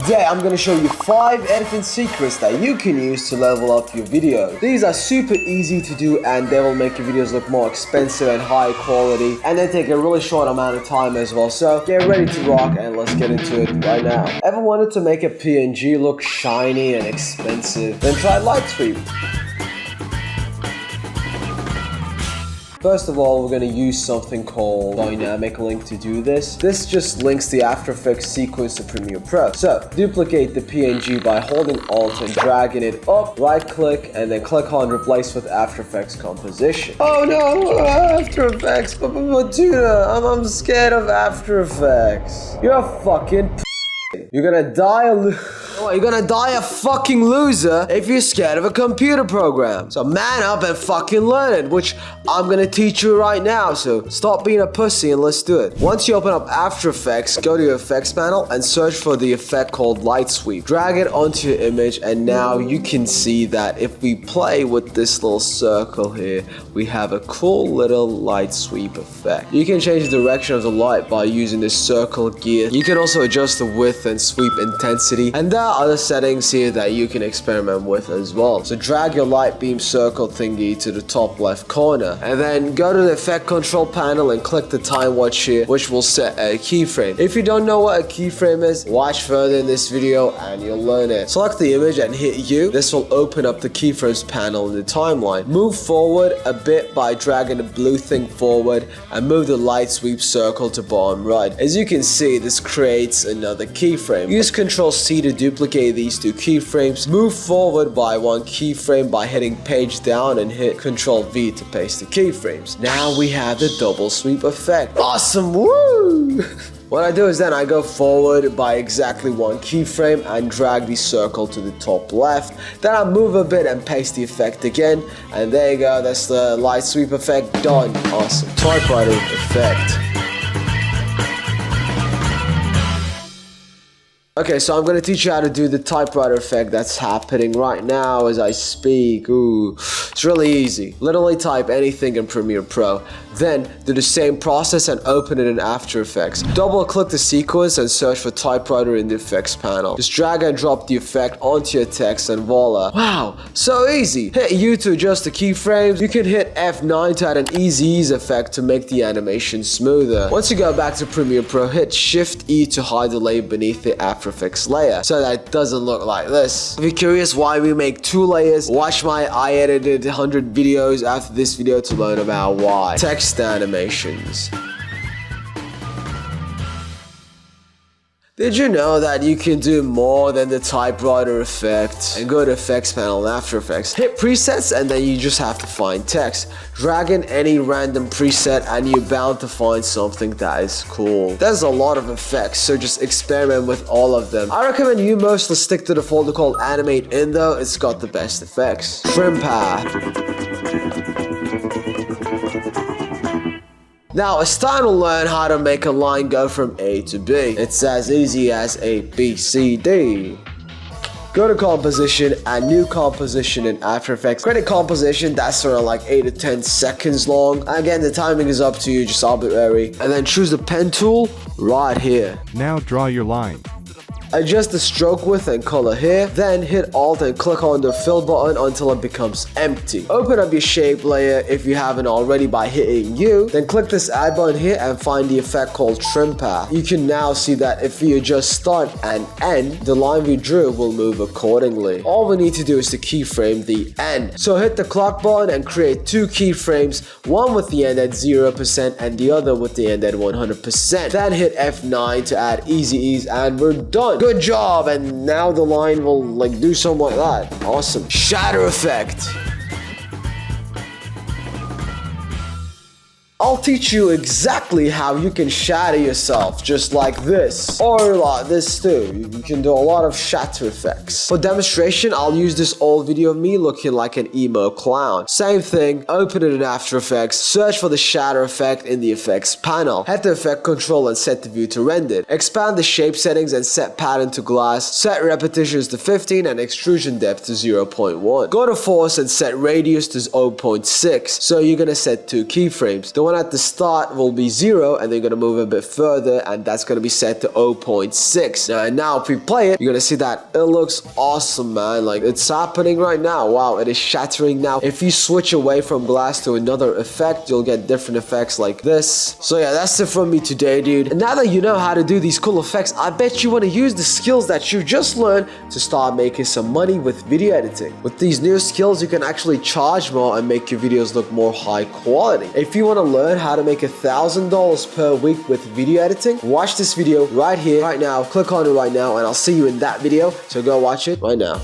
Today I'm going to show you 5 editing secrets that you can use to level up your video. These are super easy to do and they will make your videos look more expensive and high quality, and they take a really short amount of time as well. So get ready to rock and let's get into it right now. Ever wanted to make a PNG look shiny and expensive? Then try light sweep. First of all, we're going to use something called dynamic link to do this. This just links the After Effects sequence to Premiere Pro. So duplicate the PNG by holding Alt and dragging it up, right click, and then click on replace with After Effects composition. Oh no, After Effects, Tuna, I'm scared of After Effects. You're a fucking You're gonna die a fucking loser if you're scared of a computer program. So man up and fucking learn it, which I'm gonna teach you right now. So stop being a pussy and let's do it. Once you open up After Effects, go to your effects panel and search for the effect called light sweep. Drag it onto your image and now you can see that if we play with this little circle here, we have a cool little light sweep effect. You can change the direction of the light by using this circle gear. You can also adjust the width and sweep intensity, and there are other settings here that you can experiment with as well. So drag your light beam circle thingy to the top left corner and then go to the effect control panel and click the time watch here, which will set a keyframe. If you don't know what a keyframe is, watch further in this video and you'll learn it. Select the image and hit U. This will open up the keyframes panel in the timeline. Move forward a bit by dragging the blue thing forward and move the light sweep circle to bottom right. As you can see, this creates another keyframe. Use Ctrl C to duplicate these 2 keyframes. Move forward by 1 keyframe by hitting page down and hit Ctrl V to paste the keyframes. Now we have the double sweep effect. Awesome, woo! What I do is then I go forward by exactly 1 keyframe and drag the circle to the top left. Then I move a bit and paste the effect again. And there you go, that's the light sweep effect done. Awesome. Typewriter effect. Okay, so I'm going to teach you how to do the typewriter effect that's happening right now as I speak. Ooh, it's really easy. Literally type anything in Premiere Pro. Then do the same process and open it in After Effects. Double click the sequence and search for typewriter in the effects panel. Just drag and drop the effect onto your text and voila. Wow, so easy. Hit U to adjust the keyframes. You can hit F9 to add an easy ease effect to make the animation smoother. Once you go back to Premiere Pro, hit Shift E to hide the layer beneath the After Effects layer so that it doesn't look like this. If you're curious why we make 2 layers, watch my I edited 100 videos after this video to learn about why. Text animations. Did you know that you can do more than the typewriter effect? And go to effects panel and After Effects. Hit presets and then you just have to find text. Drag in any random preset and you're bound to find something that is cool. There's a lot of effects, so just experiment with all of them. I recommend you mostly stick to the folder called Animate In though, it's got the best effects. Trim path. Now it's time to learn how to make a line go from A to B. It's as easy as A, B, C, D. Go to composition, add new composition in After Effects. Create a composition that's sort of like 8 to 10 seconds long. Again, the timing is up to you, just arbitrary. And then choose the pen tool right here. Now draw your line. Adjust the stroke width and color here, then hit Alt and click on the fill button until it becomes empty. Open up your shape layer if you haven't already by hitting U, then click this add button here and find the effect called trim path. You can now see that if we adjust start and end, the line we drew will move accordingly. All we need to do is to keyframe the end. So hit the clock button and create 2 keyframes, one with the end at 0% and the other with the end at 100%. Then hit F9 to add easy ease and we're done. Good job, and now the line will like do something like that. Awesome. Shatter effect. I'll teach you exactly how you can shatter yourself just like this, or like this too. You can do a lot of shatter effects. For demonstration, I'll use this old video of me looking like an emo clown. Same thing, open it in After Effects, search for the shatter effect in the effects panel. Head to effect control and set the view to rendered. Expand the shape settings and set pattern to glass. Set repetitions to 15 and extrusion depth to 0.1. Go to force and set radius to 0.6. So you're gonna set 2 keyframes. The one at the start will be 0, and then you're gonna move a bit further, and that's gonna be set to 0.6. Now if we play it, you're gonna see that it looks awesome, man. Like, it's happening right now. Wow, it is shattering now. If you switch away from glass to another effect, you'll get different effects like this. So yeah, that's it from me today, dude. And now that you know how to do these cool effects, I bet you want to use the skills that you just learned to start making some money with video editing. With these new skills, you can actually charge more and make your videos look more high quality. If you want to learn how to make $1,000 per week with video editing, watch this video right here, right now. Click on it right now, and I'll see you in that video. So go watch it right now.